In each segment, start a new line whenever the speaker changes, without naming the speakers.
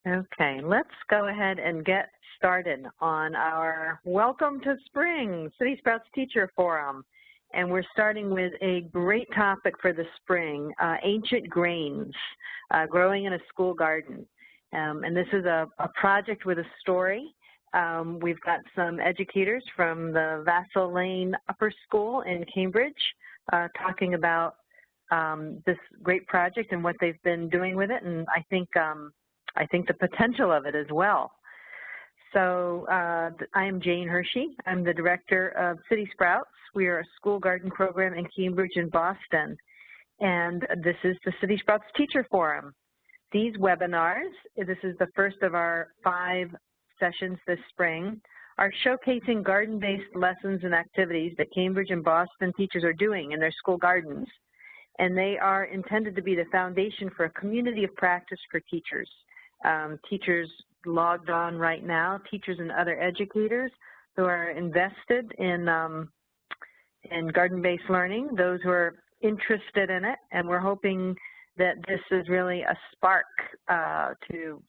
Okay, let's go ahead and get started on our Welcome to Spring CitySprouts Teacher Forum. And we're starting with a great topic for the spring, ancient grains, growing in a school garden. And this is a project with a story. We've got some educators from the Vassal Lane Upper School in Cambridge talking about this great project and what they've been doing with it, and I think the potential of it as well. So I am Jane Hershey. I'm the director of CitySprouts. We are a school garden program in Cambridge and Boston. And this is the CitySprouts Teacher Forum. These webinars, this is the first of our 5 sessions this spring, are showcasing garden-based lessons and activities that Cambridge and Boston teachers are doing in their school gardens. And they are intended to be the foundation for a community of practice for teachers. Teachers logged on right now, teachers and other educators who are invested in garden-based learning, those who are interested in it, and we're hoping that this is really a spark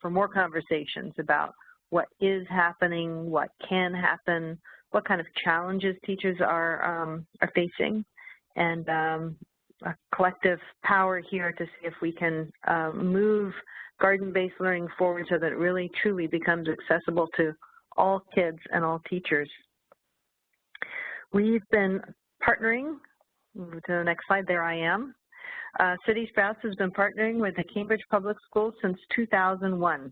for more conversations about what is happening, what can happen, what kind of challenges teachers are facing, and a collective power here to see if we can move garden-based learning forward so that it really truly becomes accessible to all kids and all teachers. We've been partnering, to the next slide, there I am. CitySprouts has been partnering with the Cambridge Public Schools since 2001.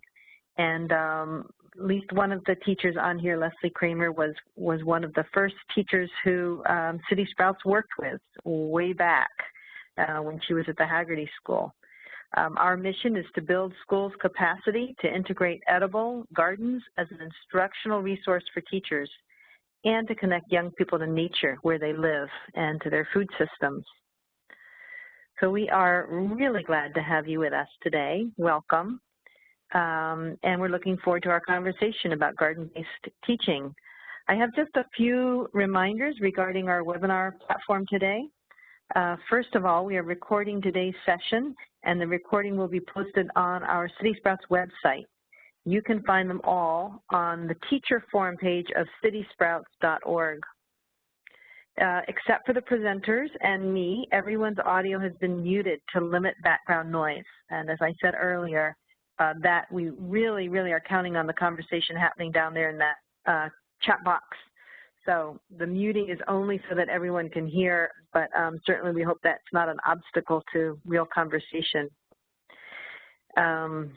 And at least one of the teachers on here, Leslie Kramer, was one of the first teachers who CitySprouts worked with way back when she was at the Haggerty School. Our mission is to build schools' capacity to integrate edible gardens as an instructional resource for teachers and to connect young people to nature where they live and to their food systems. So we are really glad to have you with us today. Welcome. And we're looking forward to our conversation about garden-based teaching. I have just a few reminders regarding our webinar platform today. First of all, we are recording today's session, and the recording will be posted on our CitySprouts website. You can find them all on the teacher forum page of citysprouts.org. Except for the presenters and me, everyone's audio has been muted to limit background noise. And as I said earlier, that we really, really are counting on the conversation happening down there in that chat box. So the muting is only so that everyone can hear, but certainly we hope that's not an obstacle to real conversation. I'm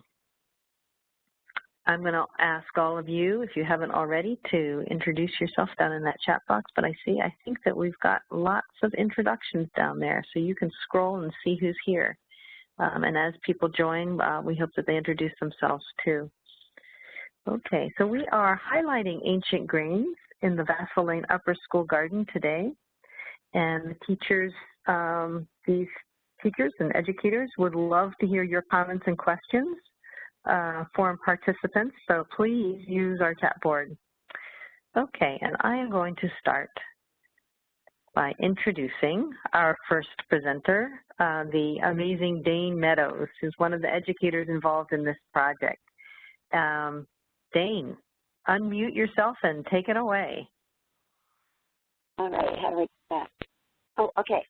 going to ask all of you, if you haven't already, to introduce yourself down in that chat box, but I think that we've got lots of introductions down there, so you can scroll and see who's here. And as people join, we hope that they introduce themselves too. Okay, so we are highlighting ancient grains in the Vassal Lane Upper School Garden today. And the teachers, these teachers and educators would love to hear your comments and questions, forum participants, so please use our chat board. Okay, and I am going to start by introducing our first presenter, the amazing Dane Meadows, who's one of the educators involved in this project. Dane, unmute yourself and take it away.
All right, how do I do that? Oh, okay.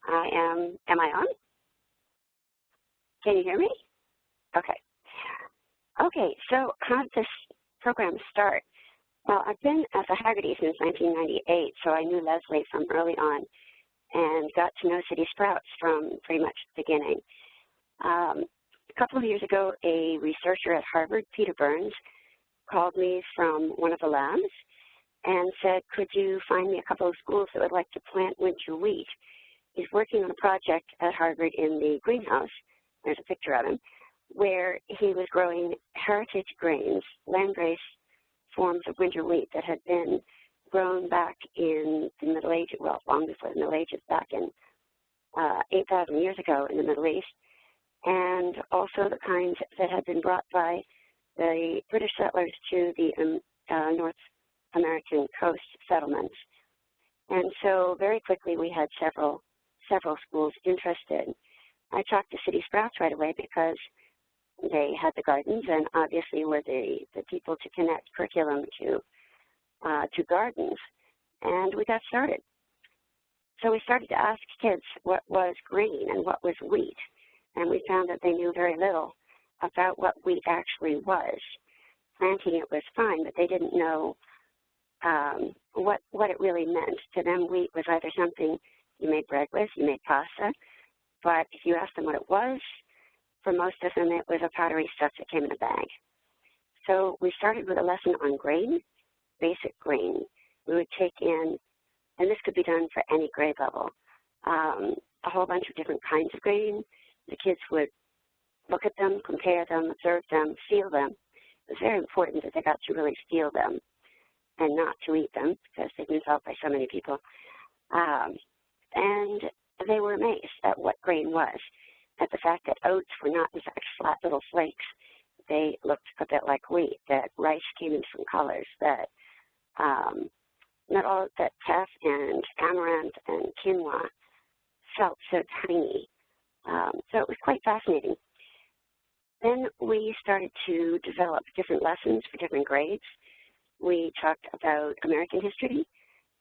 Am I on? Can you hear me? Okay. Okay, so how did this program start? Well, I've been at the Haggerty since 1998, so I knew Leslie from early on and got to know CitySprouts from pretty much the beginning. A couple of years ago, a researcher at Harvard, Peter Burns, called me from one of the labs and said, could you find me a couple of schools that would like to plant winter wheat? He's working on a project at Harvard in the greenhouse, there's a picture of him, where he was growing heritage grains, landrace forms of winter wheat that had been grown back in the Middle Ages, well, long before the Middle Ages, back in 8,000 years ago in the Middle East, and also the kinds that had been brought by the British settlers to the North American coast settlements. And so very quickly we had several schools interested. I talked to CitySprouts right away because They had the gardens and obviously were the people to connect curriculum to gardens. And we got started. So we started to ask kids what was grain and what was wheat. And we found that they knew very little about what wheat actually was. Planting it was fine, but they didn't know what it really meant. To them, wheat was either something you made bread with, you made pasta, but if you asked them what it was, for most of them, it was a powdery stuff that came in a bag. So we started with a lesson on grain, basic grain. We would take in, and this could be done for any grade level, a whole bunch of different kinds of grain. The kids would look at them, compare them, observe them, feel them. It was very important that they got to really feel them and not to eat them because they've been felt by so many people. And they were amazed at what grain was, at the fact that oats were not, in fact, flat little flakes. They looked a bit like wheat, that rice came in different colors, that that teff and amaranth and quinoa felt so tiny. So it was quite fascinating. Then we started to develop different lessons for different grades. We talked about American history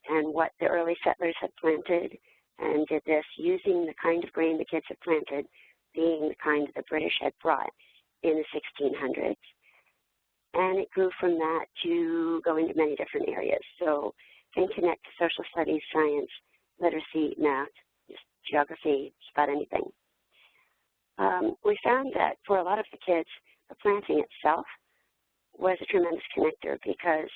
and what the early settlers had planted, and did this using the kind of grain the kids had planted, being the kind that the British had brought in the 1600s. And it grew from that to go into many different areas. So can connect to social studies, science, literacy, math, just geography, just about anything. We found that for a lot of the kids, the planting itself was a tremendous connector because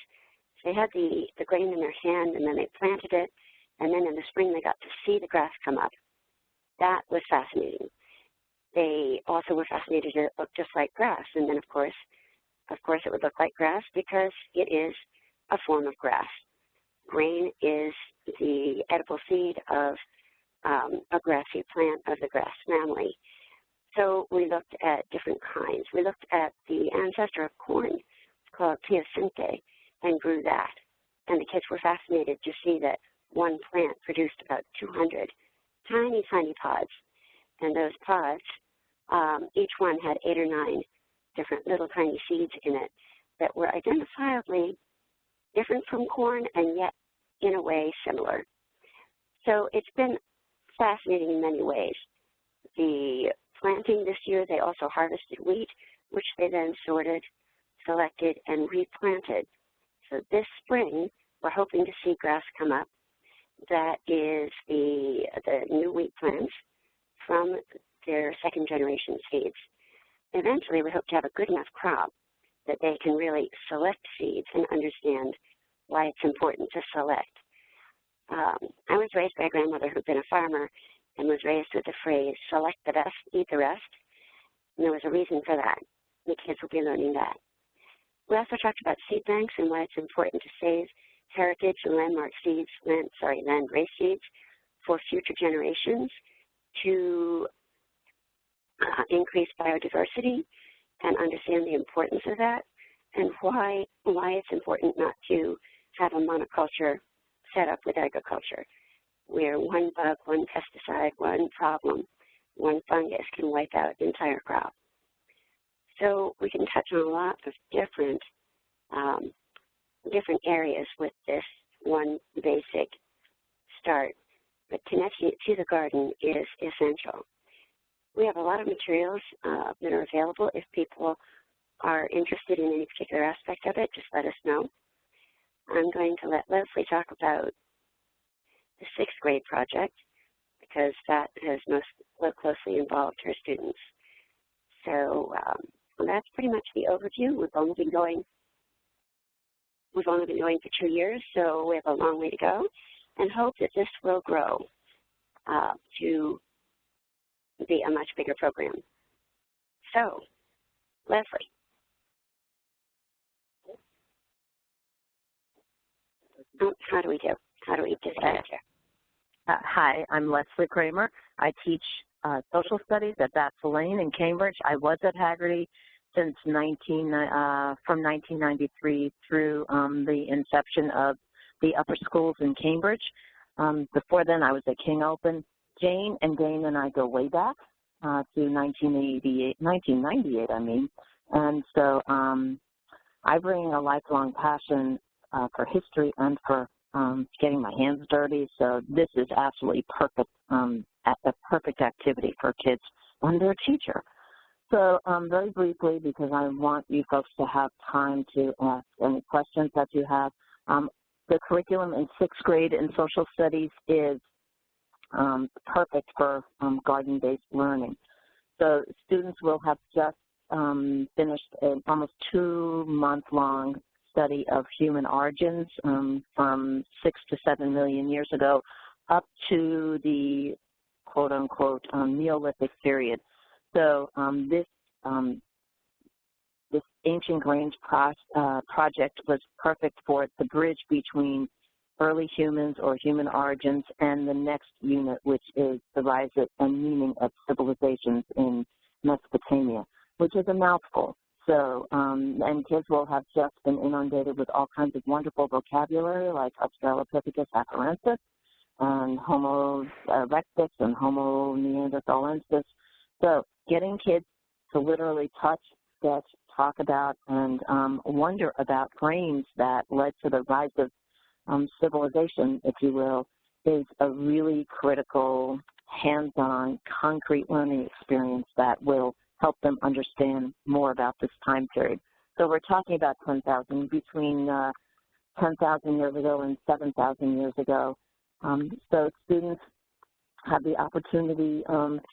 they had the grain in their hand and then they planted it, and then in the spring they got to see the grass come up. That was fascinating. They also were fascinated that it looked just like grass, and then of course it would look like grass because it is a form of grass. Grain is the edible seed of a grassy plant of the grass family. So we looked at different kinds. We looked at the ancestor of corn, it's called teosinte, and grew that. And the kids were fascinated to see that one plant produced about 200 tiny, tiny pods. And those pods, each one had 8 or 9 different little tiny seeds in it that were identifiably different from corn and yet in a way similar. So it's been fascinating in many ways. The planting this year, they also harvested wheat, which they then sorted, selected, and replanted. So this spring, we're hoping to see grass come up. That is the new wheat plants from their second generation seeds. Eventually, we hope to have a good enough crop that they can really select seeds and understand why it's important to select. I was raised by a grandmother who'd been a farmer and was raised with the phrase, select the best, eat the rest. And there was a reason for that. The kids will be learning that. We also talked about seed banks and why it's important to save heritage and landmark seeds, land-race seeds for future generations to increase biodiversity and understand the importance of that, and why it's important not to have a monoculture set up with agriculture, where one bug, one pesticide, one problem, one fungus can wipe out the entire crop. So we can touch on a lot of different areas with this one basic start, but connecting it to the garden is essential. We have a lot of materials that are available. If people are interested in any particular aspect of it, just let us know. I'm going to let Leslie talk about the 6th grade project because that has most closely involved her students. So that's pretty much the overview. We've only been going for 2 years, so we have a long way to go, and hope that this will grow to be a much bigger program. So, Leslie. How do we do? How do we get started here?
Hi, I'm Leslie Kramer. I teach social studies at Vassar in Cambridge. I was at Haggerty since from 1993 through the inception of the upper schools in Cambridge. Before then, I was at King Open. Jane and Dane and I go way back. to 1998, I mean. And so I bring a lifelong passion for history and for getting my hands dirty. So this is absolutely perfect, a perfect activity for kids and their teacher. So very briefly, because I want you folks to have time to ask any questions that you have, the curriculum in 6th grade in social studies is perfect for garden-based learning. So students will have just finished an almost 2-month-long study of human origins from 6 to 7 million years ago up to the quote-unquote Neolithic period. So this Ancient Grains project was perfect for the bridge between early humans or human origins and the next unit, which is the rise and meaning of civilizations in Mesopotamia, which is a mouthful. So, and kids will have just been inundated with all kinds of wonderful vocabulary like Australopithecus afarensis and Homo erectus and Homo neanderthalensis. So getting kids to literally touch, sketch, talk about, and wonder about grains that led to the rise of civilization, if you will, is a really critical, hands-on, concrete learning experience that will help them understand more about this time period. So we're talking about 10,000, between 10,000 years ago and 7,000 years ago. So students have the opportunity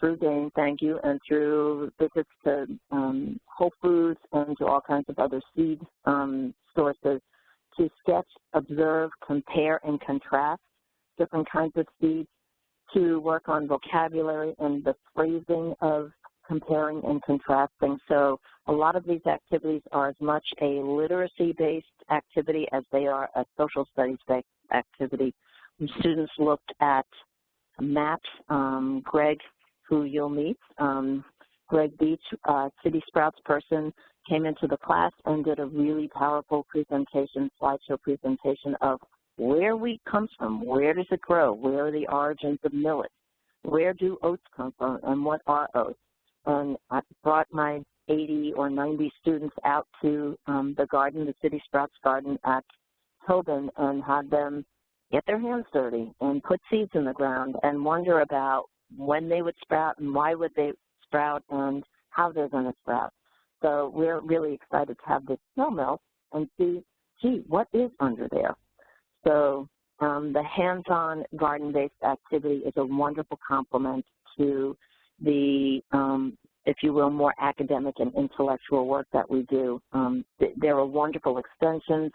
through game, thank you, and through visits to Whole Foods and to all kinds of other seed sources to sketch, observe, compare, and contrast different kinds of seeds, to work on vocabulary and the phrasing of comparing and contrasting. So a lot of these activities are as much a literacy-based activity as they are a social studies-based activity. When students looked at maps, Greg, who you'll meet, Greg Beach, CitySprouts person, came into the class and did a really powerful presentation, slideshow presentation of where wheat comes from, where does it grow, where are the origins of millet, where do oats come from, and what are oats. And I brought my 80 or 90 students out to the garden, the CitySprouts garden at Tobin, and had them get their hands dirty and put seeds in the ground and wonder about when they would sprout and why would they sprout and how they're going to sprout. So we're really excited to have this snow melt and see, gee, what is under there? So the hands-on garden-based activity is a wonderful complement to the, if you will, more academic and intellectual work that we do. There are wonderful extensions.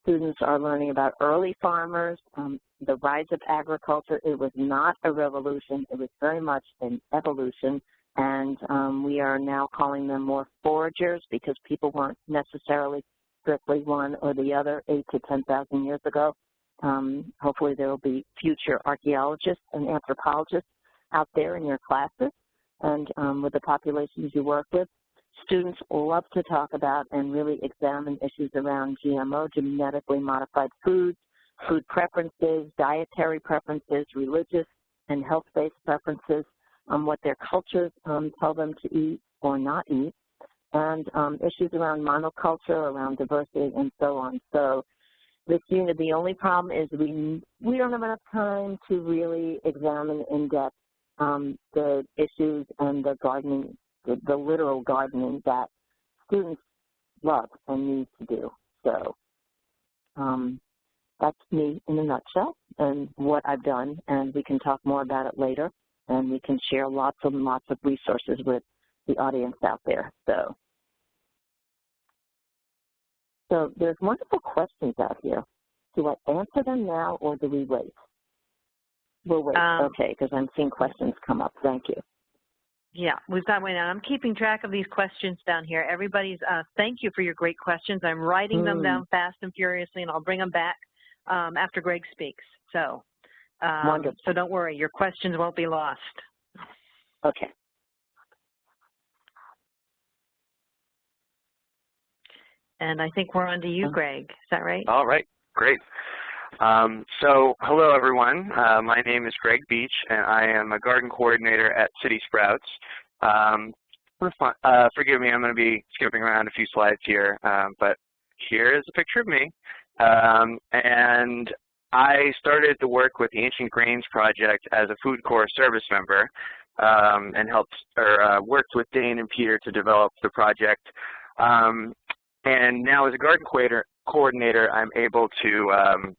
Students are learning about early farmers, the rise of agriculture. It was not a revolution. It was very much an evolution. And we are now calling them more foragers because people weren't necessarily strictly one or the other 8 to 10,000 years ago. Hopefully there will be future archaeologists and anthropologists out there in your classes and with the populations you work with. Students love to talk about and really examine issues around GMO, genetically modified foods, food preferences, dietary preferences, religious and health-based preferences, what their cultures tell them to eat or not eat, and issues around monoculture, around diversity, and so on. So this unit, the only problem is we don't have enough time to really examine in depth the issues and the gardening, the literal gardening that students love and need to do. So that's me in a nutshell and what I've done, and we can talk more about it later, and we can share lots and lots of resources with the audience out there. So there's wonderful questions out here. Do I answer them now or do we wait? We'll wait, okay, because I'm seeing questions come up. Thank you.
Yeah, we've got one now. I'm keeping track of these questions down here. Everybody's, thank you for your great questions. I'm writing them down fast and furiously, and I'll bring them back after Greg speaks. So, so don't worry, your questions won't be lost.
Okay.
And I think we're on to you, Greg. Is that right?
All right, great. Hello everyone. My name is Greg Beach, and I am a garden coordinator at CitySprouts. Forgive me, I'm going to be skipping around a few slides here, but here is a picture of me. And I started to work with the Ancient Grains Project as a Food Corps service member, and worked with Dane and Peter to develop the project. And now as a garden coordinator, I'm able to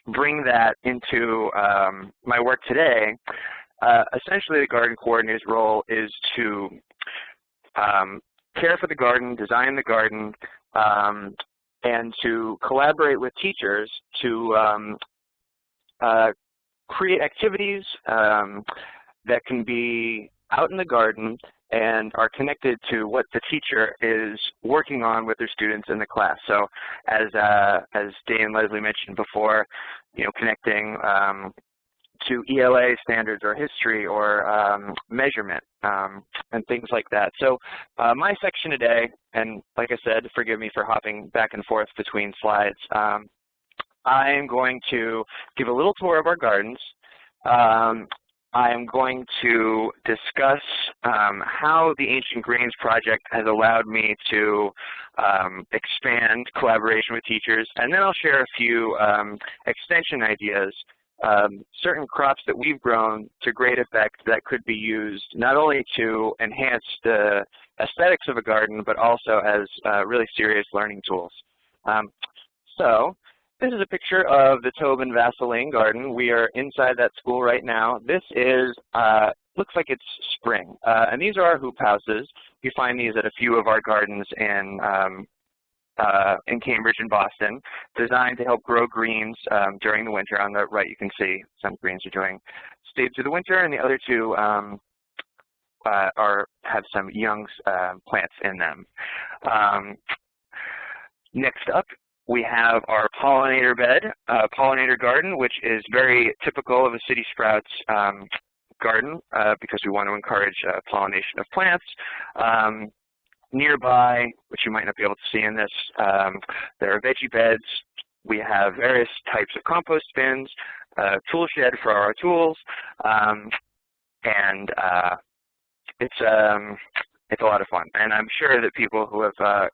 bring that into my work today. Essentially, the garden coordinator's role is to care for the garden, design the garden, and to collaborate with teachers to create activities that can be out in the garden and are connected to what the teacher is working on with their students in the class. So as Dane and Leslie mentioned before, connecting to ELA standards or history or measurement and things like that. So my section today, and like I said, forgive me for hopping back and forth between slides, I am going to give a little tour of our gardens. I am going to discuss how the Ancient Grains Project has allowed me to expand collaboration with teachers, and then I'll share a few extension ideas, certain crops that we've grown to great effect that could be used not only to enhance the aesthetics of a garden, but also as really serious learning tools. This is a picture of the Tobin Vaseline garden. We are inside that school right now. This is, looks like it's spring. And these are our hoop houses. You find these at a few of our gardens in Cambridge and Boston, designed to help grow greens during the winter. On the right, you can see some greens are stayed through the winter, and the other two have some young plants in them. Next up, we have our pollinator bed, pollinator garden, which is very typical of a CitySprouts garden because we want to encourage pollination of plants. Nearby, which you might not be able to see in this, there are veggie beds. We have various types of compost bins, tool shed for our tools, and it's a lot of fun. And I'm sure that people who have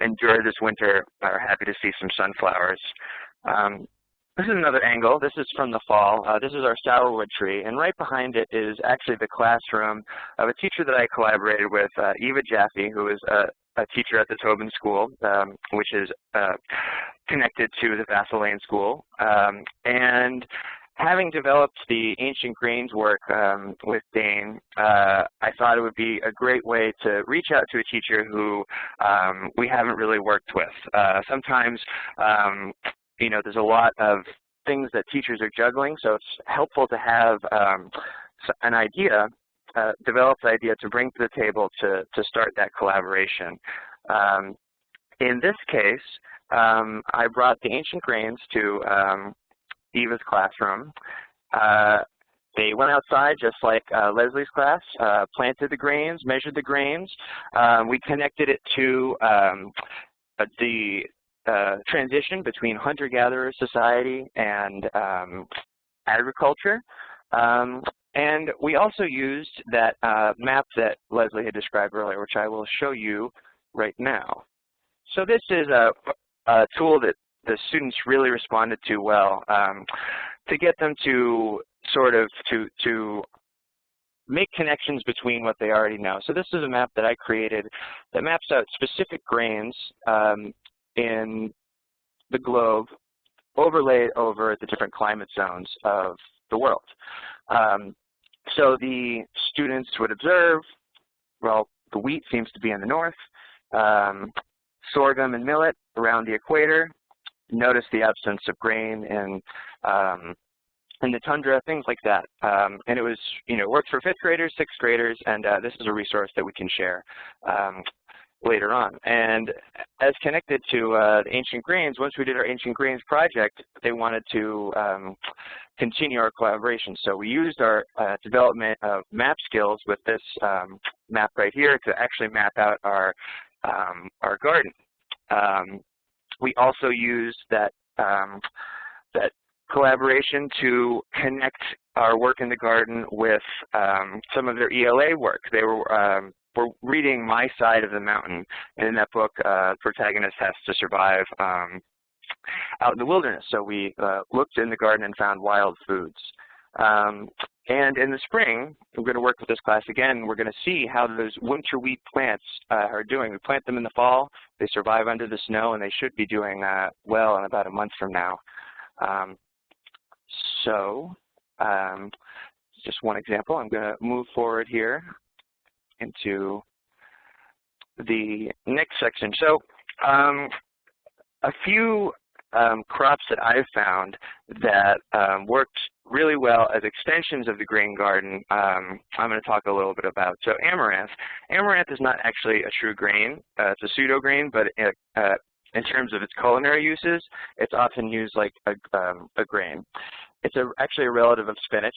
endured this winter are happy to see some sunflowers. This is another angle. This is from the fall. This is our sourwood tree, and right behind it is actually the classroom of a teacher that I collaborated with, Eva Jaffe, who is a teacher at the Tobin School, which is connected to the Vaseline School. And having developed the Ancient Grains work with Dane, I thought it would be a great way to reach out to a teacher who we haven't really worked with. Sometimes, there's a lot of things that teachers are juggling, so it's helpful to have an idea, developed idea to bring to the table to start that collaboration. In this case, I brought the Ancient Grains to Eva's classroom. They went outside just like Leslie's class, planted the grains, measured the grains. We connected it to the transition between hunter-gatherer society and agriculture. And we also used that map that Leslie had described earlier, which I will show you right now. So this is a tool that the students really responded to well, to get them to sort of to make connections between what they already know. So this is a map that I created that maps out specific grains in the globe, overlaid over the different climate zones of the world. So the students would observe, well, the wheat seems to be in the north, sorghum and millet around the equator. Notice the absence of grain in the tundra, things like that. And it was, worked for 5th graders, 6th graders, and this is a resource that we can share later on. And as connected to the Ancient Grains, once we did our Ancient Grains project, they wanted to continue our collaboration. So we used our development of map skills with this map right here to actually map out our garden. We also used that collaboration to connect our work in the garden with some of their ELA work. They were reading My Side of the Mountain, and in that book, the protagonist has to survive out in the wilderness. So we looked in the garden and found wild foods. And in the spring, we're going to work with this class again. We're going to see how those winter wheat plants are doing. We plant them in the fall, they survive under the snow, and they should be doing well in about a month from now. Just one example. I'm going to move forward here into the next section. So a few crops that I've found that worked really well as extensions of the grain garden, I'm going to talk a little bit about. So amaranth. Amaranth is not actually a true grain. It's a pseudo grain, but in terms of its culinary uses, it's often used like a grain. It's actually a relative of spinach.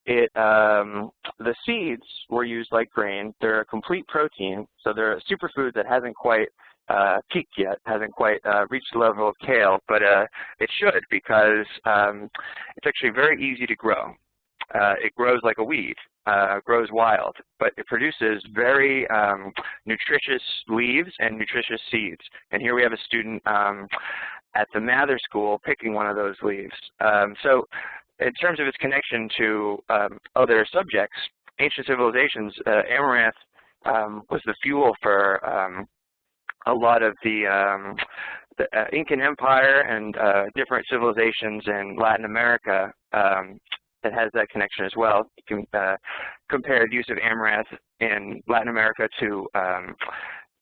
The seeds were used like grain. They're a complete protein, so they're a superfood that hasn't quite peaked yet, hasn't quite reached the level of kale, but it should, because it's actually very easy to grow. It grows like a weed, grows wild, but it produces very nutritious leaves and nutritious seeds. And here we have a student at the Mather School picking one of those leaves. So in terms of its connection to other subjects, ancient civilizations, amaranth was the fuel for a lot of the Incan Empire and different civilizations in Latin America that has that connection as well. You can compare the use of amaranth in Latin America to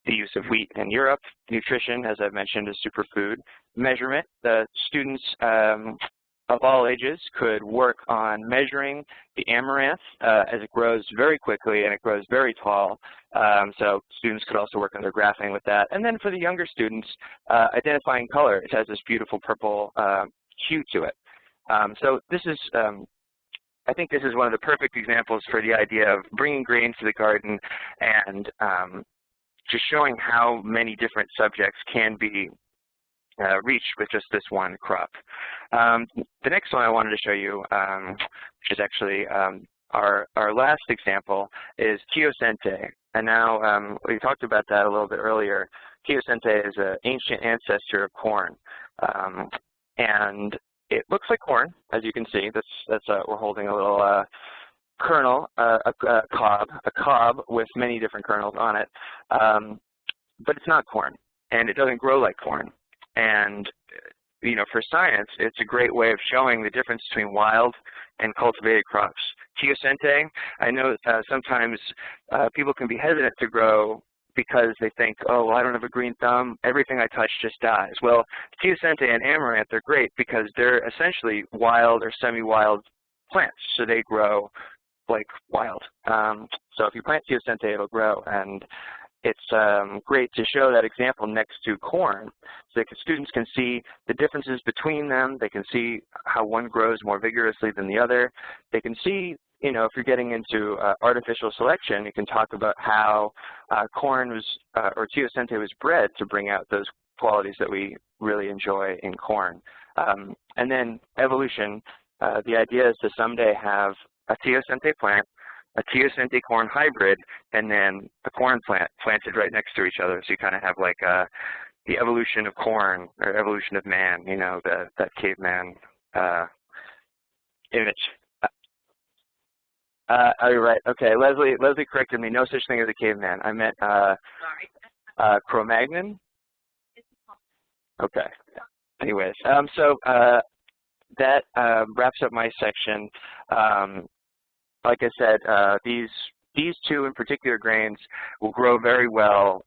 the use of wheat in Europe. Nutrition, as I've mentioned, is superfood. Measurement, the students of all ages could work on measuring the amaranth as it grows very quickly and it grows very tall. So students could also work on their graphing with that. And then for the younger students, identifying color. It has this beautiful purple hue to it. So this is, I think this is one of the perfect examples for the idea of bringing grains to the garden and just showing how many different subjects can be reached with just this one crop. The next one I wanted to show you, which is actually our last example, is teosinte. And now we talked about that a little bit earlier. Teosinte is an ancient ancestor of corn, and it looks like corn, as you can see. We're holding a little kernel, a cob with many different kernels on it, but it's not corn, and it doesn't grow like corn. And you know, for science, it's a great way of showing the difference between wild and cultivated crops. Teosinte, I know sometimes people can be hesitant to grow because they think, oh, well, I don't have a green thumb, everything I touch just dies. Well, teosinte and amaranth are great because they're essentially wild or semi-wild plants, so they grow like wild. So if you plant teosinte, it'll grow, and it's great to show that example next to corn so that students can see the differences between them. They can see how one grows more vigorously than the other. They can see, you know, if you're getting into artificial selection, you can talk about how corn was, or teosinte was bred to bring out those qualities that we really enjoy in corn. And then evolution, the idea is to someday have a teosinte plant, a teosinte corn hybrid, and then a corn plant planted right next to each other. So you kind of have like the evolution of corn or evolution of man, you know, that caveman image. Oh, you're right. Okay, Leslie corrected me. No such thing as a caveman. I meant Cro-Magnon. Okay. Anyways, so that wraps up my section. Like I said, these two in particular grains will grow very well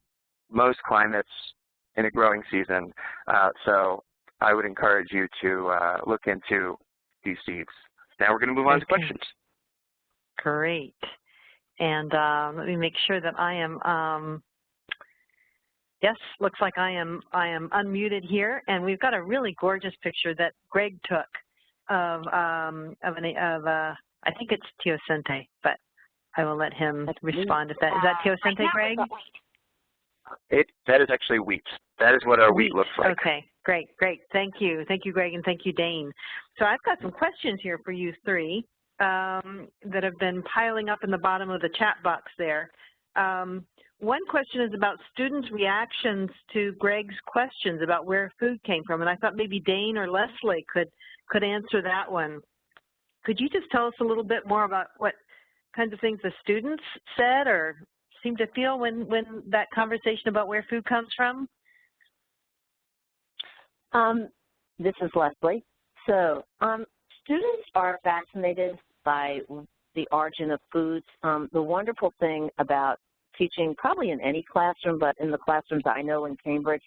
most climates in a growing season. So I would encourage you to look into these seeds. Now we're going to move on to questions.
Great. And let me make sure that I am, yes, looks like I am unmuted here. And we've got a really gorgeous picture that Greg took of I think it's teosinte, but I will let him respond if that is that teosinte, Greg?
That is actually wheat. That is what our wheat looks like.
Okay, great. Thank you, Greg, and thank you, Dane. So I've got some questions here for you three that have been piling up in the bottom of the chat box there. One question is about students' reactions to Greg's questions about where food came from, and I thought maybe Dane or Leslie could answer that one. Could you just tell us a little bit more about what kinds of things the students said or seemed to feel when that conversation about where food comes from?
This is Leslie. So students are fascinated by the origin of foods. The wonderful thing about teaching, probably in any classroom, but in the classrooms I know in Cambridge,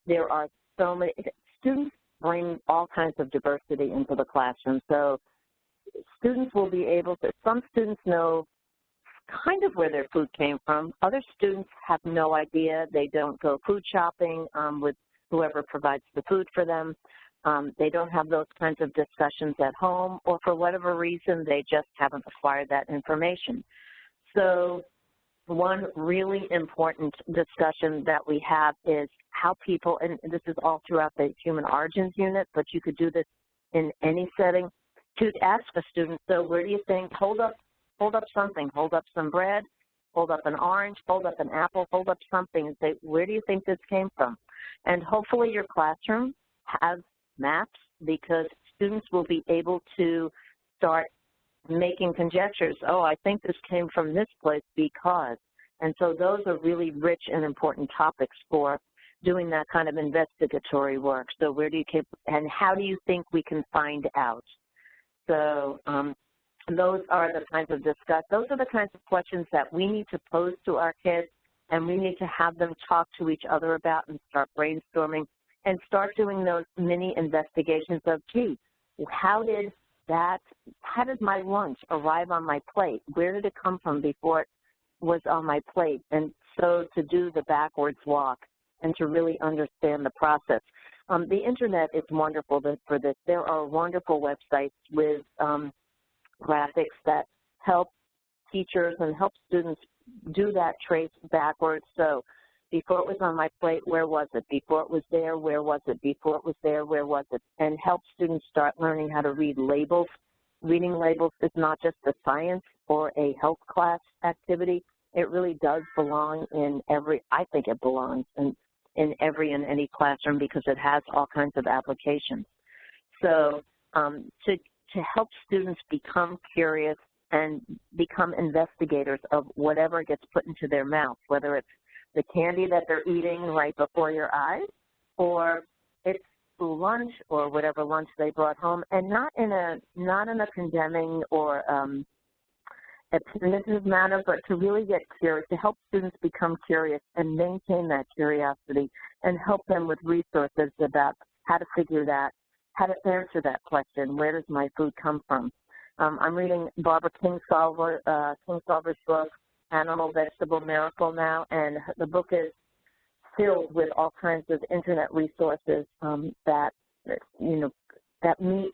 there are so many, students bring all kinds of diversity into the classroom. So students will be able to, some students know kind of where their food came from. Other students have no idea. They don't go food shopping with whoever provides the food for them. They don't have those kinds of discussions at home, or for whatever reason, they just haven't acquired that information. So one really important discussion that we have is how people, and this is all throughout the Human Origins unit, but you could do this in any setting, to ask a student, so where do you think, hold up something, hold up some bread, hold up an orange, hold up an apple, hold up something, and say, where do you think this came from? And hopefully your classroom has maps, because students will be able to start making conjectures. Oh, I think this came from this place because. And so those are really rich and important topics for doing that kind of investigatory work. So where do you keep, and how do you think we can find out? So those are the kinds of those are the kinds of questions that we need to pose to our kids, and we need to have them talk to each other about and start brainstorming and start doing those mini investigations of, gee, how did my lunch arrive on my plate? Where did it come from before it was on my plate? And so to do the backwards walk and to really understand the process. The internet is wonderful for this. There are wonderful websites with graphics that help teachers and help students do that trace backwards. So before it was on my plate, where was it? Before it was there, where was it? Before it was there, where was it? And help students start learning how to read labels. Reading labels is not just a science or a health class activity. It really does belong in I think it belongs in any classroom, because it has all kinds of applications. So to help students become curious and become investigators of whatever gets put into their mouth, whether it's the candy that they're eating right before your eyes, or it's school lunch or whatever lunch they brought home, and not in a condemning or a punitive manner, but to really get curious, to help students become curious and maintain that curiosity, and help them with resources about how to figure that, how to answer that question, where does my food come from? I'm reading Barbara Kingsolver's book, Animal Vegetable Miracle now, and the book is filled with all kinds of internet resources that meet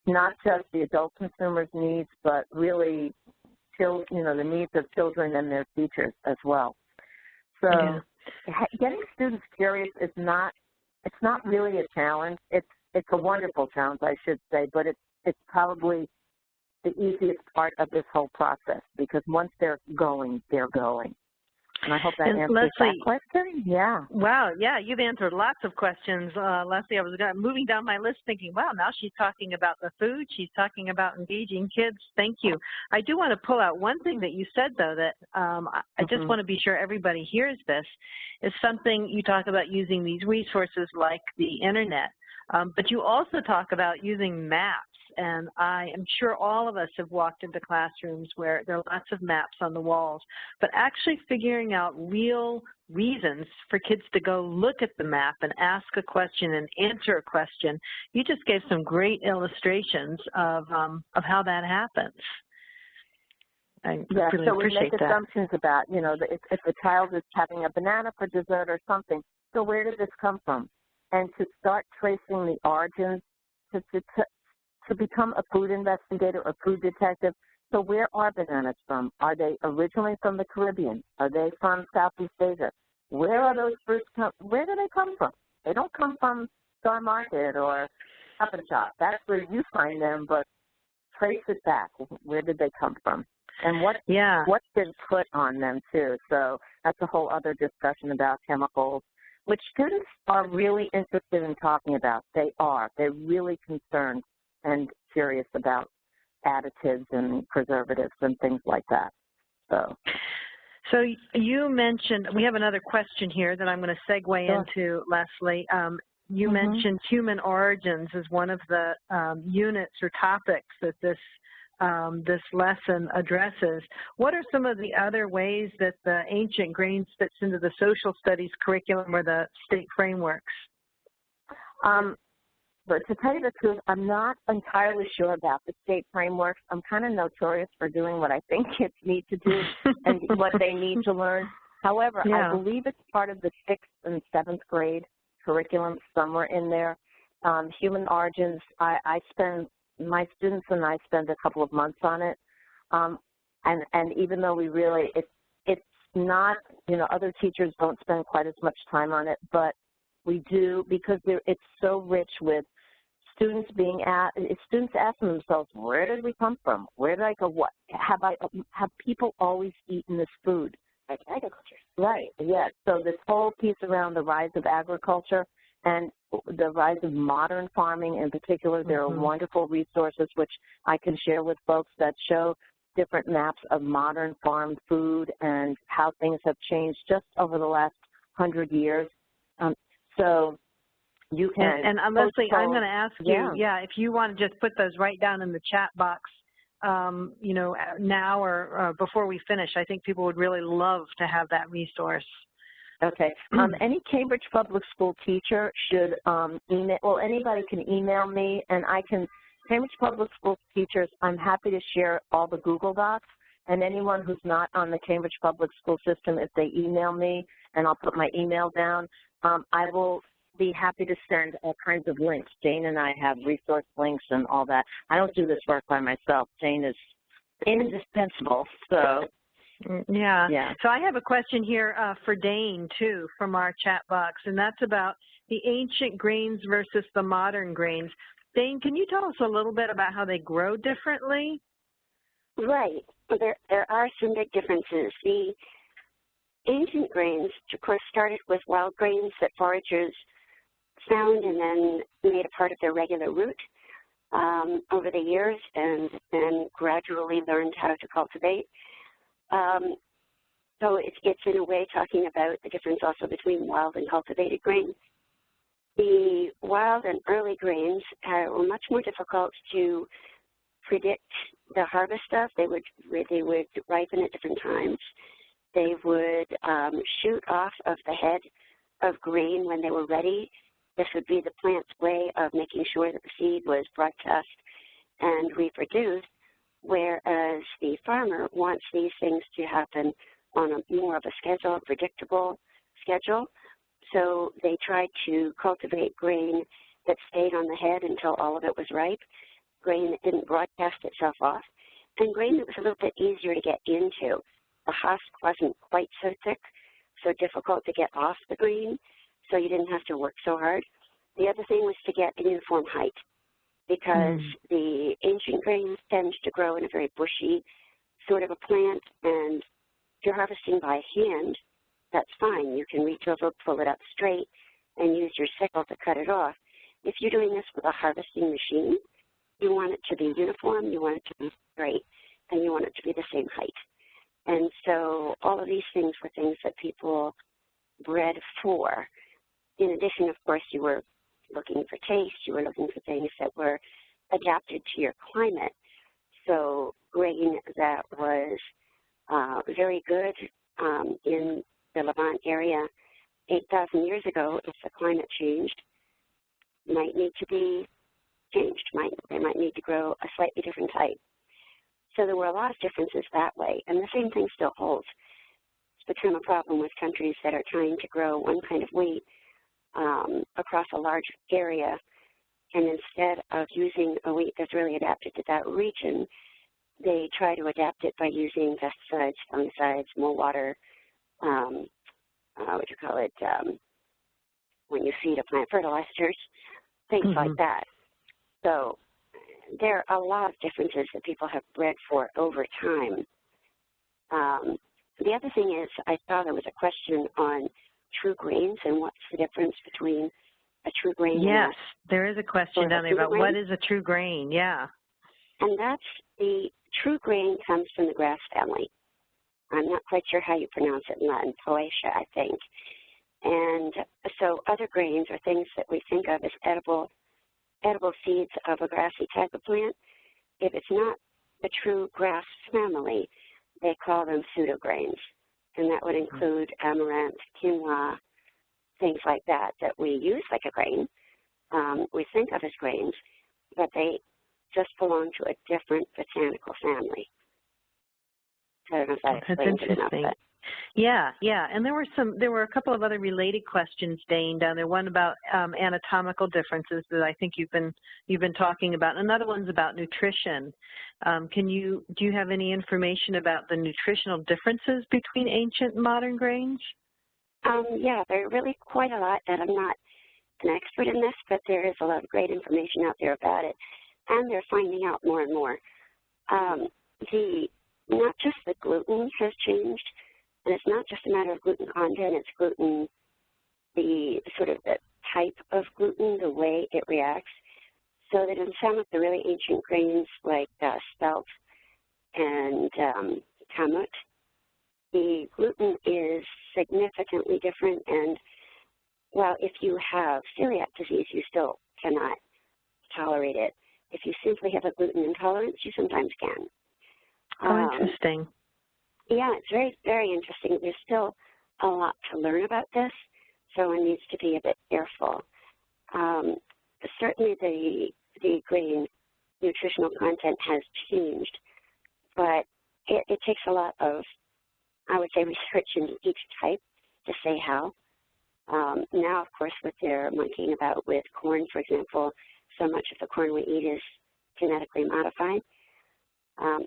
not just the adult consumers' needs, but really the needs of children and their teachers as well. So getting students curious is not really a challenge. It's a wonderful challenge, I should say, but it's probably the easiest part of this whole process, because once they're going, they're going. And I hope that answers that question. Yeah.
Wow, yeah, you've answered lots of questions, Leslie. I was moving down my list thinking, wow, now she's talking about the food. She's talking about engaging kids. Thank you. I do want to pull out one thing that you said, though, that I just want to be sure everybody hears this, is something you talk about using these resources like the internet, but you also talk about using maps. And I am sure all of us have walked into classrooms where there are lots of maps on the walls, but actually figuring out real reasons for kids to go look at the map and ask a question and answer a question. You just gave some great illustrations of how that happens. I really
so we
appreciate
make assumptions about, if the child is having a banana for dessert or something, so where did this come from? And to start tracing the origins, to become a food investigator or food detective. So where are bananas from? Are they originally from the Caribbean? Are they from Southeast Asia? where are those fruits where do they come from? They don't come from Star Market or Up and Shop. That's where you find them, but trace it back. Where did they come from? And what's been put on them, too. So that's a whole other discussion about chemicals, which students are really interested in talking about. They are. They're really concerned and curious about additives and preservatives and things like that.
So you mentioned, we have another question here that I'm going to segue into, Leslie. You mentioned human origins as one of the units or topics that this lesson addresses. What are some of the other ways that the ancient grains fits into the social studies curriculum or the state frameworks?
But to tell you the truth, I'm not entirely sure about the state frameworks. I'm kind of notorious for doing what I think kids need to do and what they need to learn. However, I believe it's part of the 6th and 7th grade curriculum, somewhere in there. Human origins, my students and I spend a couple of months on it. And even though it's not, other teachers don't spend quite as much time on it, but we do because it's so rich with students students asking themselves, where did we come from? Where did I go? What have people always eaten this food? Like agriculture. Right, yes. So this whole piece around the rise of agriculture and the rise of modern farming in particular, there are wonderful resources which I can share with folks that show different maps of modern farm food and how things have changed just over the last 100 years. So you can.
And Leslie, I'm going to ask you, if you want to just put those right down in the chat box, now or before we finish. I think people would really love to have that resource.
Okay. Any Cambridge Public School teacher should anybody can email me, and Cambridge Public School teachers, I'm happy to share all the Google Docs, and anyone who's not on the Cambridge Public School system, if they email me, and I'll put my email down, I will be happy to send all kinds of links. Jane and I have resource links and all that. I don't do this work by myself. Jane is indispensable, so. Yeah.
So I have a question here for Dane, too, from our chat box, and that's about the ancient grains versus the modern grains. Dane, can you tell us a little bit about how they grow differently?
Right. There are some big differences. The ancient grains, of course, started with wild grains that foragers found and then made a part of their regular route over the years and then gradually learned how to cultivate. So it's in a way talking about the difference also between wild and cultivated grains. The wild and early grains were much more difficult to predict the harvest of. They would ripen at different times. They would shoot off of the head of grain when they were ready. This would be the plant's way of making sure that the seed was broadcast and reproduced, whereas the farmer wants these things to happen on a more of a schedule, a predictable schedule. So they tried to cultivate grain that stayed on the head until all of it was ripe, grain that didn't broadcast itself off, and grain that was a little bit easier to get into. The husk wasn't quite so thick, so difficult to get off the grain, so you didn't have to work so hard. The other thing was to get a uniform height, because the ancient grains tend to grow in a very bushy sort of a plant, and if you're harvesting by hand, that's fine. You can reach over, pull it up straight, and use your sickle to cut it off. If you're doing this with a harvesting machine, you want it to be uniform, you want it to be straight, and you want it to be the same height. And so all of these things were things that people bred for. In addition, of course, you were looking for taste, you were looking for things that were adapted to your climate. So grain that was very good in the Levant area 8,000 years ago, if the climate changed, might need to be changed. They might need to grow a slightly different type. So there were a lot of differences that way, and the same thing still holds. It's become a problem with countries that are trying to grow one kind of wheat across a large area, and instead of using a wheat that's really adapted to that region, they try to adapt it by using pesticides, fungicides, more water, what you call it, when you feed a plant, fertilizers, things like that. So there are a lot of differences that people have bred for over time. The other thing is, I saw there was a question on true grains and what's the difference between a true grain
Yes, there is a question down there about
grain.
What is a true grain, yeah.
And that's the true grain comes from the grass family. I'm not quite sure how you pronounce it in Latin, Poaceae, I think. And so other grains are things that we think of as edible seeds of a grassy type of plant. If it's not the true grass family, they call them pseudograins. And that would include amaranth, quinoa, things like that we use like a grain, we think of as grains, but they just belong to a different botanical family. I don't know if that explains it enough. But.
Yeah, and there were a couple of other related questions, Dane, down there. One about anatomical differences that I think you've been talking about. Another one's about nutrition. Do you have any information about the nutritional differences between ancient and modern grains?
Yeah, there are really quite a lot, and I'm not an expert in this, but there is a lot of great information out there about it, and they're finding out more and more. Not just the gluten has changed, and it's not just a matter of gluten content, it's gluten, the sort of the type of gluten, the way it reacts, so that in some of the really ancient grains like spelt and kamut, the gluten is significantly different, and well, if you have celiac disease, you still cannot tolerate it. If you simply have a gluten intolerance, you sometimes can.
Oh, interesting.
Yeah, it's very, very interesting. There's still a lot to learn about this, so one needs to be a bit careful. Certainly the grain nutritional content has changed, but it takes a lot of, I would say, research into each type to say how. Now, of course, what they're monkeying about with corn, for example, so much of the corn we eat is genetically modified.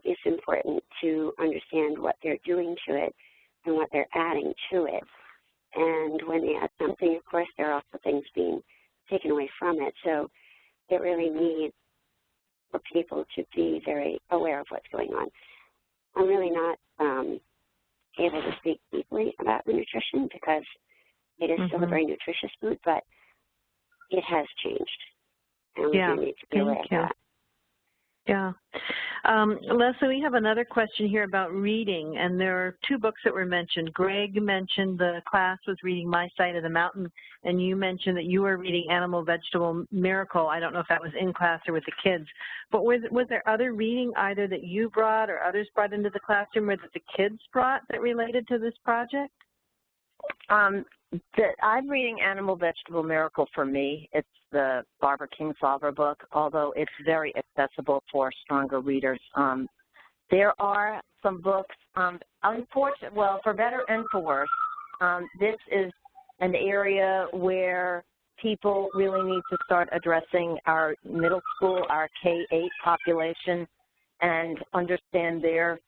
It's important to understand what they're doing to it and what they're adding to it. And when they add something, of course, there are also things being taken away from it. So it really needs for people to be very aware of what's going on. I'm really not able to speak deeply about the nutrition because it is still a very nutritious food, but it has changed. And we do need to be aware of that.
Yeah. Leslie, we have another question here about reading, and there are two books that were mentioned. Greg mentioned the class was reading My Side of the Mountain, and you mentioned that you were reading Animal Vegetable Miracle. I don't know if that was in class or with the kids, but was there other reading either that you brought or others brought into the classroom or that the kids brought that related to this project?
I'm reading Animal Vegetable Miracle for me. It's the Barbara Kingsolver book, although it's very accessible for stronger readers. There are some books, unfortunately, well, for better and for worse, this is an area where people really need to start addressing our middle school, our K-8 population, and understand their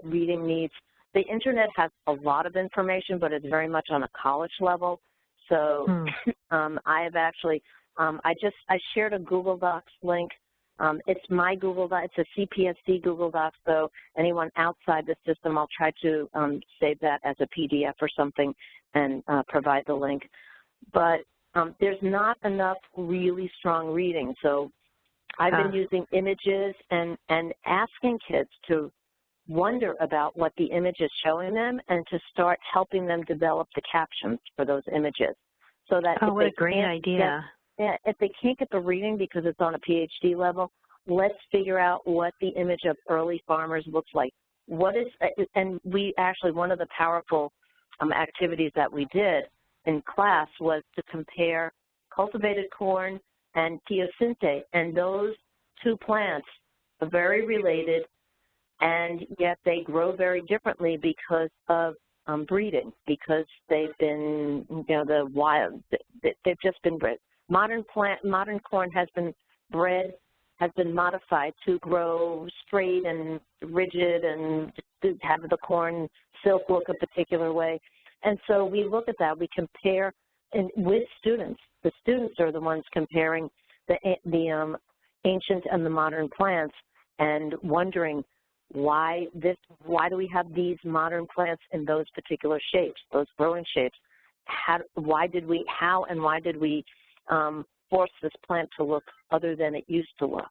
reading needs. The internet has a lot of information, but it's very much on a college level. So I have actually, I shared a Google Docs link. It's my Google Docs. It's a CPSD Google Docs, so anyone outside the system, I'll try to save that as a PDF or something and provide the link. But there's not enough really strong reading. So I've been using images and asking kids to wonder about what the image is showing them and to start helping them develop the captions for those images. So that
what a great idea.
If they can't get the reading because it's on a PhD level, let's figure out what the image of early farmers looks like. And we actually, one of the powerful activities that we did in class was to compare cultivated corn and teosinte, and those two plants are very related, and yet they grow very differently because of breeding, because they've been, they've just been bred. Modern corn has been bred, has been modified to grow straight and rigid and to have the corn silk look a particular way. And so we look at that, we compare with students. The students are the ones comparing the ancient and the modern plants and wondering why do we have these modern plants in those particular shapes, those growing shapes? How and why did we force this plant to look other than it used to look?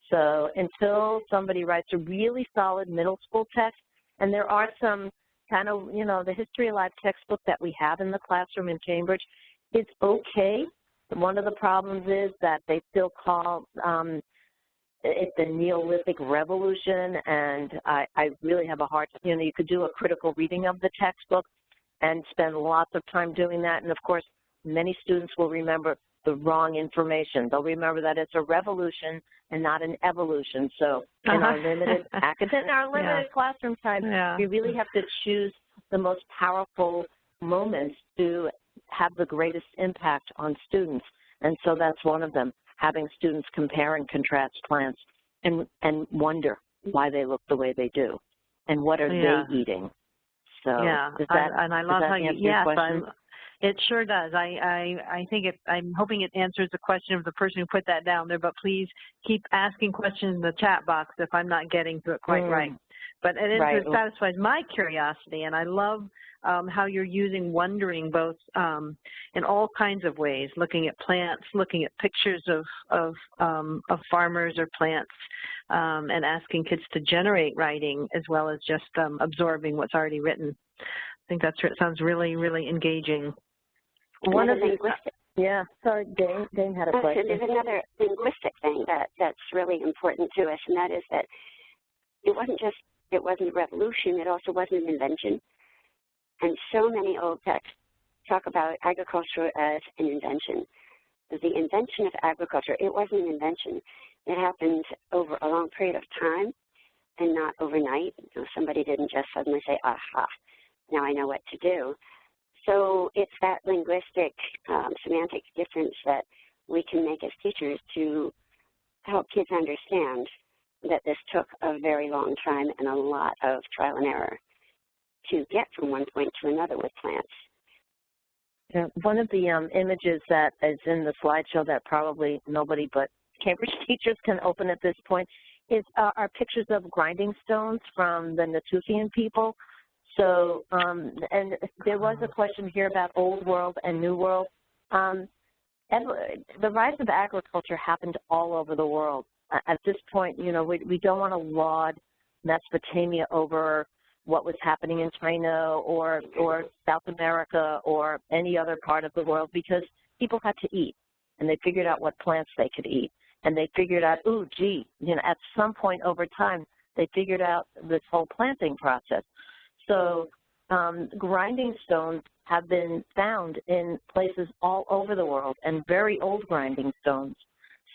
So until somebody writes a really solid middle school text, and there are some kind of, the History Alive textbook that we have in the classroom in Cambridge, it's okay. One of the problems is that they still call it the Neolithic Revolution, and I really have a hard time. You could do a critical reading of the textbook and spend lots of time doing that, and of course, many students will remember the wrong information. They'll remember that it's a revolution and not an evolution. So in our limited classroom time, we really have to choose the most powerful moments to have the greatest impact on students. And so that's one of them, having students compare and contrast plants and wonder why they look the way they do and what are they eating. So
and I love how you, it sure does. I think I'm hoping it answers the question of the person who put that down there, but please keep asking questions in the chat box if I'm not getting to it quite right. But it satisfies my curiosity, and I love how you're using wondering both in all kinds of ways, looking at plants, looking at pictures of farmers or plants, and asking kids to generate writing as well as just absorbing what's already written. I think that sounds really, really engaging.
One of the
sorry, Dane had a question.
There's another linguistic thing that's really important to us, and that is that it wasn't a revolution, it also wasn't an invention. And so many old texts talk about agriculture as an invention. The invention of agriculture, it wasn't an invention. It happened over a long period of time and not overnight. Somebody didn't just suddenly say, aha, now I know what to do. So it's that linguistic, semantic difference that we can make as teachers to help kids understand that this took a very long time and a lot of trial and error to get from one point to another with plants.
Yeah, one of the images that is in the slideshow that probably nobody but Cambridge teachers can open at this point is are pictures of grinding stones from the Natufian people. So, and there was a question here about Old World and New World. The rise of agriculture happened all over the world. At this point, we don't want to laud Mesopotamia over what was happening in China or South America or any other part of the world, because people had to eat, and they figured out what plants they could eat. And they figured out, at some point over time, they figured out this whole planting process. So grinding stones have been found in places all over the world, and very old grinding stones.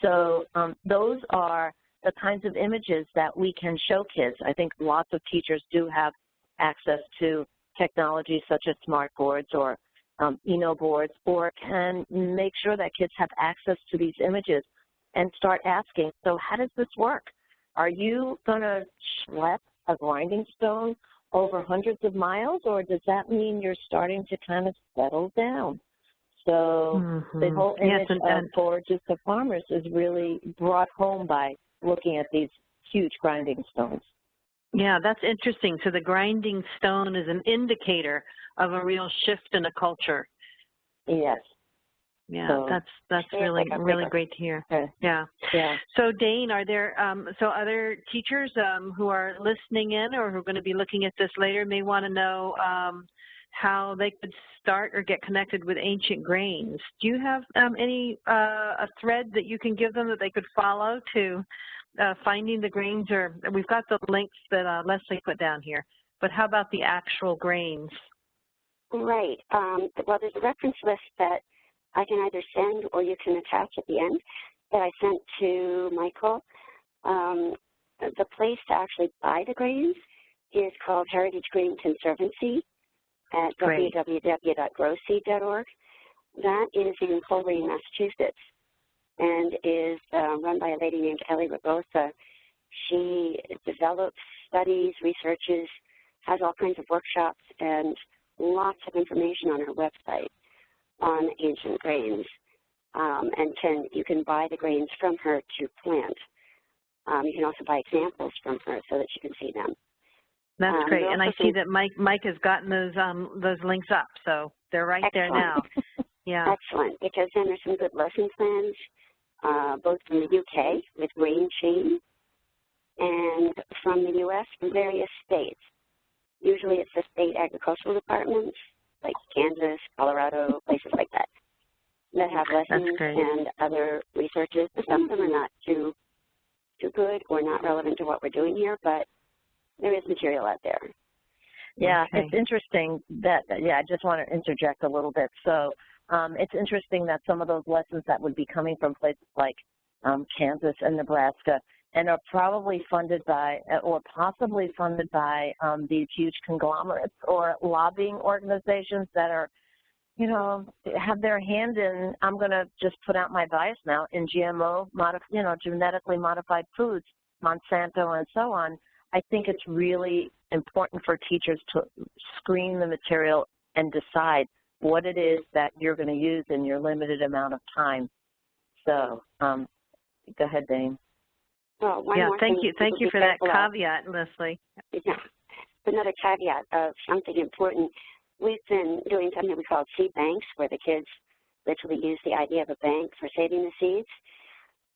So those are the kinds of images that we can show kids. I think lots of teachers do have access to technology such as smart boards or boards, or can make sure that kids have access to these images and start asking, so how does this work? Are you going to schlep a grinding stone over hundreds of miles, or does that mean you're starting to kind of settle down? So the whole image of forages to farmers is really brought home by looking at these huge grinding stones.
Yeah, that's interesting. So the grinding stone is an indicator of a real shift in a culture.
Yes.
Yeah,
so
that's really great to hear. Yeah. So Dane, are there other teachers who are listening in or who are going to be looking at this later may want to know how they could start or get connected with ancient grains? Do you have a thread that you can give them that they could follow to finding the grains? Or we've got the links that Leslie put down here, but how about the actual grains?
Right. Well, there's a reference list that I can either send or you can attach at the end that I sent to Michael. The place to actually buy the grains is called Heritage Grain Conservancy at www.growseed.org. That is in Coleraine, Massachusetts, and is run by a lady named Ellie Ragosa. She develops, studies, researches, has all kinds of workshops, and lots of information on her website on ancient grains, and you can buy the grains from her to plant. You can also buy examples from her so that you can see them.
That's great, and I see that Mike has gotten those links up, so they're right there now. Yeah.
Excellent, because then there's some good lesson plans, both from the UK with Grain Chain and from the US from various states. Usually it's the state agricultural departments, like Kansas, Colorado, places like that, that have lessons and other researches. Some of them are not too good or not relevant to what we're doing here, but there is material out there.
Yeah, it's interesting that, I just want to interject a little bit. So it's interesting that some of those lessons that would be coming from places like Kansas and Nebraska and are probably funded by or possibly funded by these huge conglomerates or lobbying organizations that are, have their hand in, I'm going to just put out my bias now, in GMO, genetically modified foods, Monsanto and so on. I think it's really important for teachers to screen the material and decide what it is that you're going to use in your limited amount of time. So go ahead, Dane.
Well,
thank you for that caveat, Leslie.
Yeah, another caveat of something important. We've been doing something we call seed banks, where the kids literally use the idea of a bank for saving the seeds.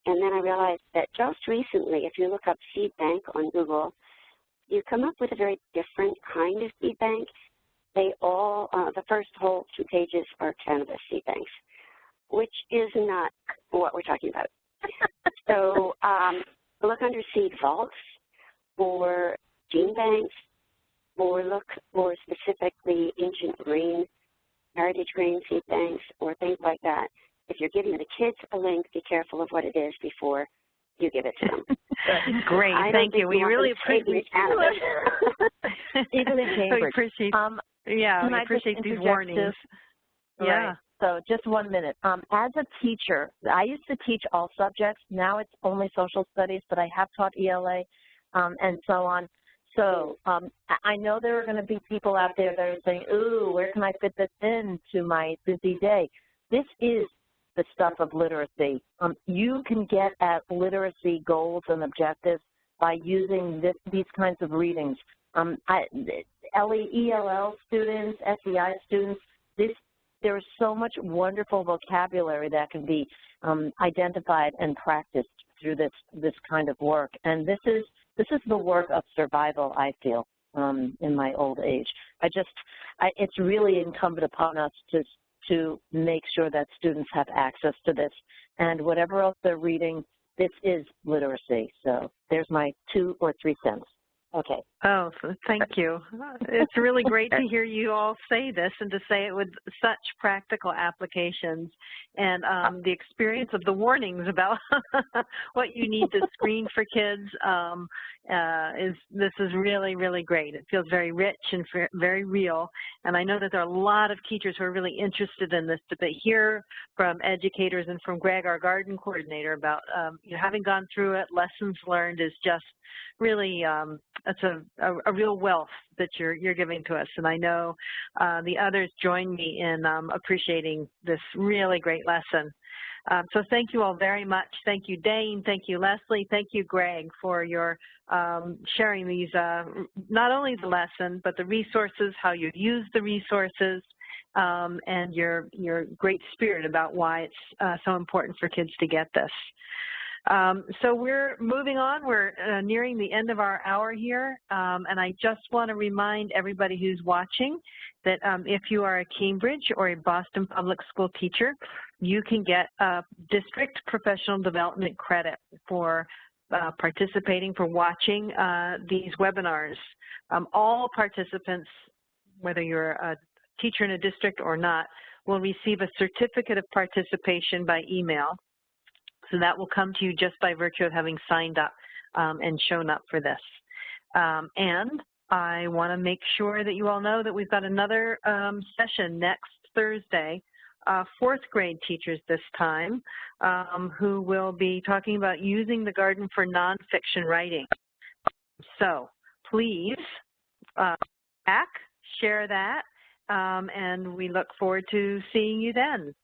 And then I realized that just recently, if you look up seed bank on Google, you come up with a very different kind of seed bank. They all, the first whole 2 pages are cannabis seed banks, which is not what we're talking about. So look under seed vaults for gene banks, or look for specifically ancient grain, heritage grain seed banks, or things like that. If you're giving the kids a link, be careful of what it is before you give it to them.
Great, thank you. We really appreciate
Even in Cambridge.
We appreciate these warnings.
Right. Yeah. So just 1 minute. As a teacher, I used to teach all subjects. Now it's only social studies, but I have taught ELA and so on. So I know there are going to be people out there that are saying, ooh, where can I fit this into my busy day? This is the stuff of literacy. You can get at literacy goals and objectives by using these kinds of readings. ELL students, SEI students, there is so much wonderful vocabulary that can be identified and practiced through this kind of work. And this is the work of survival, I feel, in my old age. It's really incumbent upon us to make sure that students have access to this. And whatever else they're reading, this is literacy. So there's my 2 or 3 cents. Okay.
Oh, thank you. It's really great to hear you all say this and to say it with such practical applications, and the experience of the warnings about what you need to screen for kids this is really, really great. It feels very rich and very real, and I know that there are a lot of teachers who are really interested in this, but they hear from educators and from Greg, our garden coordinator, about having gone through it. Lessons learned is just really it's a real wealth that you're giving to us, and I know the others join me in appreciating this really great lesson. So thank you all very much. Thank you, Dane. Thank you, Leslie. Thank you, Greg, for your sharing these, not only the lesson, but the resources, how you use the resources, and your great spirit about why it's so important for kids to get this. So we're moving on. We're nearing the end of our hour here, and I just want to remind everybody who's watching that if you are a Cambridge or a Boston Public School teacher, you can get district professional development credit for participating, for watching these webinars. All participants, whether you're a teacher in a district or not, will receive a certificate of participation by email. So that will come to you just by virtue of having signed up and shown up for this. And I want to make sure that you all know that we've got another session next Thursday, 4th grade teachers this time, who will be talking about using the garden for nonfiction writing. So please share that. and we look forward to seeing you then.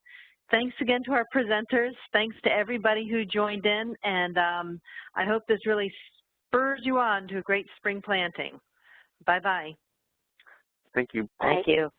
Thanks again to our presenters. Thanks to everybody who joined in, and I hope this really spurs you on to a great spring planting. Bye-bye.
Thank you.
Thank you.